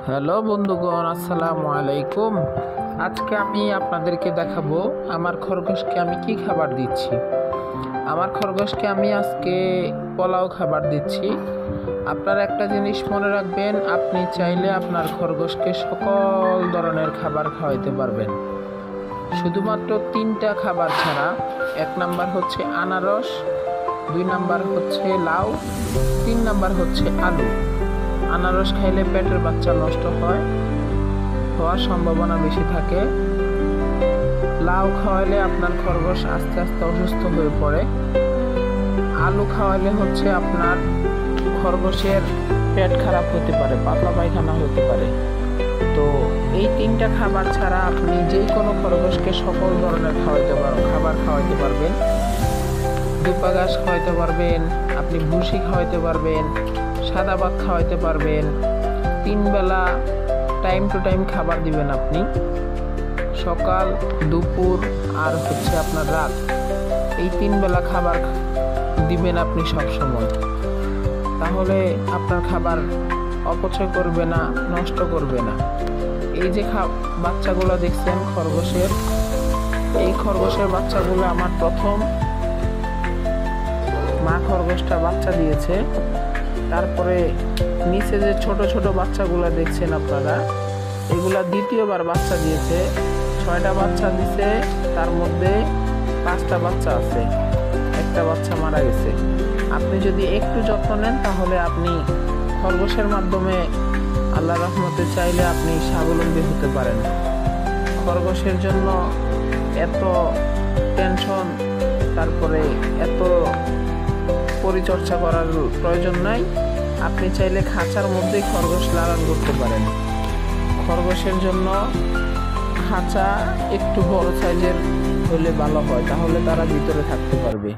Hello বন্ধুগণ, আসসালামু আলাইকুম। আজকে আমি আপনাদেরকে দেখাবো আমার খরগোশকে আমি কি খাবার দিচ্ছি। আমার খরগোশকে আমি আজকে পোলাও খাবার দিচ্ছি। আপনারা একটা জিনিস মনে রাখবেন, আপনি চাইলে আপনার খরগোশকে সকল ধরনের খাবার খাওয়াইতে পারবেন, শুধুমাত্র 3টা খাবার ছাড়া। 1 নাম্বার হচ্ছে আনারস, 2 নাম্বার হচ্ছে লাউ, 3 নাম্বার হচ্ছে আলু। আনারস খাইলে পেটের বাচ্চা নষ্ট হওয়ার সম্ভাবনা বেশি থাকে। লাউ খাওয়াইলে আপনার খরগোশ আস্তে আস্তে অসুস্থ হয়ে পড়ে। আলু খাওয়াইলে হচ্ছে আপনার খরগোশের পেট খারাপ হতে পারে, পাতলা পায়খানা হতে পারে। তো এই 3টা খাবার ছাড়া আপনি যে কোনো খরগোশকে সকল ধরনের খাবার খাওয়াইতে পারবেন। দুপা ঘাস খাওয়াইতে পারবেন, আপনি ভুসি খাওয়াইতে পারবেন, সাদা ভাত খাওয়াইতে পারবেন। 3 বেলা টাইম টু টাইম খাবার দিবেন আপনি, সকাল, দুপুর আর হচ্ছে আপনার রাত। এই 3 বেলা খাবার দিবেন আপনি সব সময়। তাহলে আপনার খাবার অপচয় করবে না, নষ্ট করবে না। এই যে বাচ্চাগুলো দেখছেন খরগোশের, এই খরগোশের বাচ্চাগুলো আমার প্রথম মা খরগোশটা বাচ্চা দিয়েছে। তারপরে নিচে যে ছোট ছোট বাচ্চাগুলো দেখছেন আপনারা, এগুলা দ্বিতীয়বার বাচ্চা দিয়েছে। 6টা বাচ্চা দিছে, তার মধ্যে 5টা বাচ্চা আছে, একটা বাচ্চা মারা গেছে। আপনি যদি একটু যত্ন নেন তাহলে আপনি খরগোশের মাধ্যমে আল্লাহ রহমতে চাইলে আপনি স্বাবলম্বী হতে পারেন। খরগোশের জন্য এত টেনশন, তারপরে এত পরিচর্যা করার প্রয়োজন নাই। আপনি চাইলে খাঁচার মধ্যেই খরগোশ লালন করতে পারেন। খরগোশের জন্য খাঁচা একটু বড় সাইজের হলে ভালো হয়, তাহলে তারা ভিতরে থাকতে পারবে।